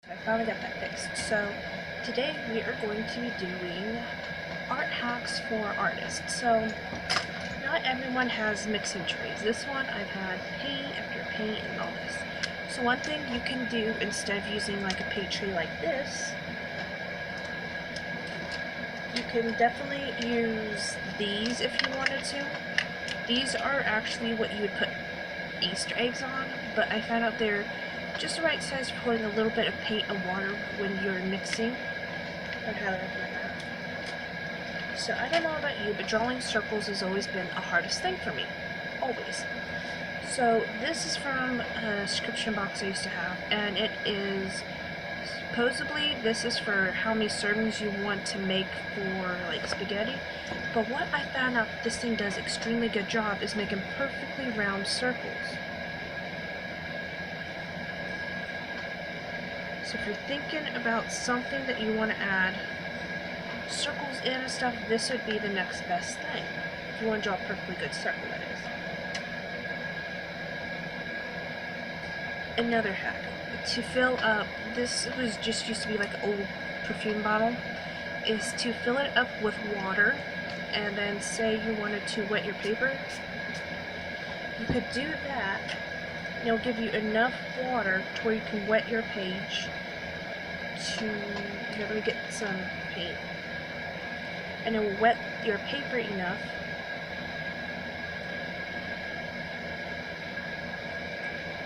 I finally got that fixed. So today we are going to be doing art hacks for artists. So not everyone has mixing trays. This one I've had paint after paint and all this. So one thing you can do instead of using like a paint tray like this, you can definitely use these if you wanted to. These are actually what you would put Easter eggs on, but I found out they're just the right size for putting a little bit of paint and water when you're mixing. I'd highly recommend that. So I don't know about you, but drawing circles has always been a hardest thing for me. Always. So this is from a subscription box I used to have, and it is supposedly this is for how many servings you want to make for like spaghetti. But what I found out this thing does extremely good job is making perfectly round circles. So if you're thinking about something that you want to add circles in and stuff, this would be the next best thing. If you want to draw a perfectly good circle, that is. Another hack. To fill up, this was just used to be like an old perfume bottle, is to fill it up with water, and then say you wanted to wet your paper. You could do that. It'll give you enough water to where you can wet your page to, here, let me get some paint, and it will wet your paper enough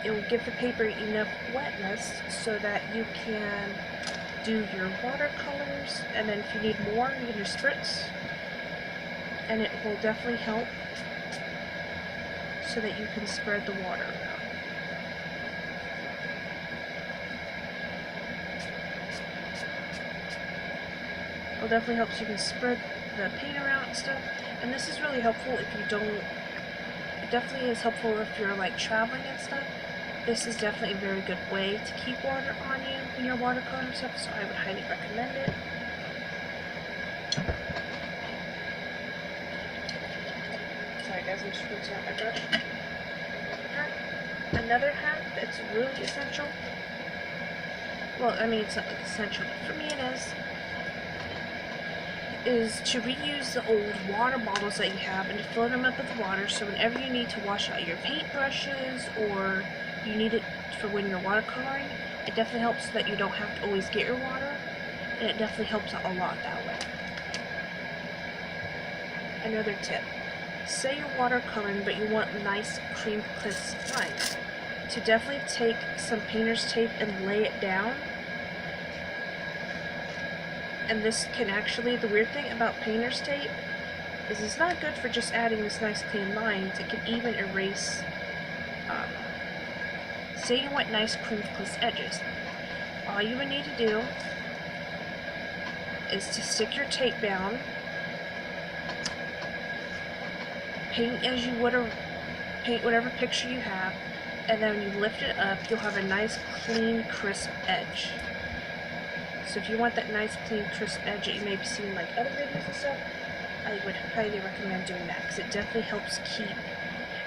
it will give the paper enough wetness so that you can do your watercolors, and then if you need more, you can just spritz, and it will definitely help so that you can spread the water around. It definitely helps you can spread the paint around and stuff, and this is really helpful if you don't, it definitely is helpful if you're like traveling and stuff. This is definitely a very good way to keep water on you when you're watercoloring and stuff, so I would highly recommend it. Sorry guys, I'm just rinsing out my brush. Another hack that's really essential, well, I mean, it's not like essential, but for me it is to reuse the old water bottles that you have and to fill them up with water, so whenever you need to wash out your paint brushes or you need it for when you're watercoloring, it definitely helps so that you don't have to always get your water, and it definitely helps out a lot that way. Another tip, say you're watercoloring but you want nice cream crisp lines, to definitely take some painter's tape and lay it down. And this can actually, the weird thing about painter's tape is it's not good for just adding this nice clean lines, it can even erase, say you want nice clean crisp edges. All you would need to do is to stick your tape down, paint as you would paint whatever picture you have, and then when you lift it up, you'll have a nice clean crisp edge. So if you want that nice, clean, crisp edge that you may be seeing like other videos and stuff, I would highly recommend doing that because it definitely helps keep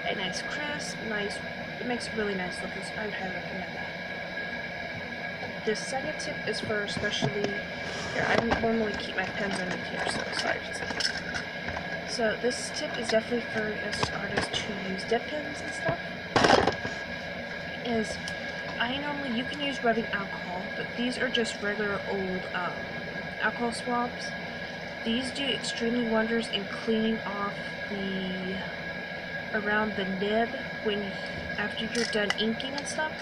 a nice crisp, nice, it makes it really nice looking, so I would highly recommend that. The second tip is for especially, here, I normally keep my pens underneath here, so sorry. So this tip is definitely for us artists who use dip pens and stuff, is you can use rubbing alcohol, but these are just regular old alcohol swabs. These do extremely wonders in cleaning off around the nib after you're done inking and stuff.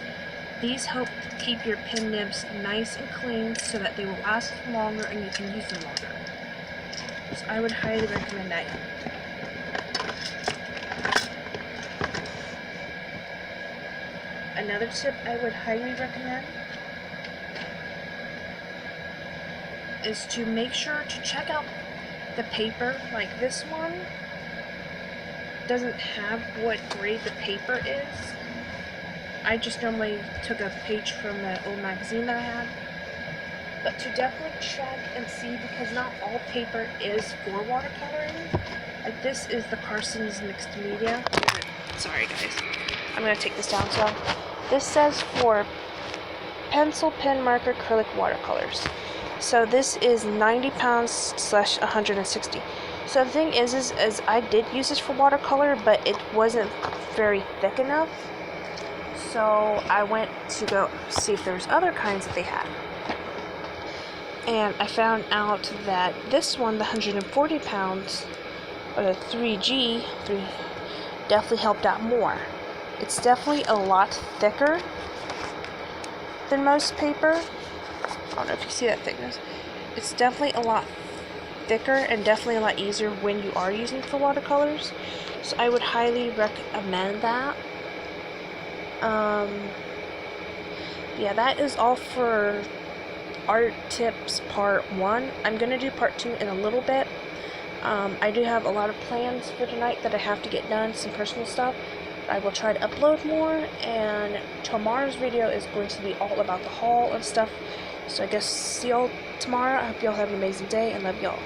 These help keep your pen nibs nice and clean so that they will last longer and you can use them longer. So I would highly recommend that. Another tip I would highly recommend is to make sure to check out the paper. Like this one doesn't have what grade the paper is. I just normally took a page from the old magazine that I had. But to definitely check and see, because not all paper is for watercoloring. Like this is the Carson's Mixed Media. Sorry guys, I'm going to take this down. So this says for pencil, pen, marker, acrylic, watercolors. So this is 90 pounds / 160. So the thing is I did use this for watercolor, but it wasn't very thick enough. So I went to go see if there was other kinds that they had. And I found out that this one, the 140 pounds, or the 3G, definitely helped out more. It's definitely a lot thicker than most paper. I don't know if you see that thickness. It's definitely a lot thicker and definitely a lot easier when you are using it for watercolors. So I would highly recommend that. Yeah, that is all for art tips part 1. I'm going to do part 2 in a little bit. I do have a lot of plans for tonight that I have to get done, some personal stuff. I will try to upload more, and tomorrow's video is going to be all about the haul and stuff. So I guess see y'all tomorrow. I hope y'all have an amazing day, and love y'all.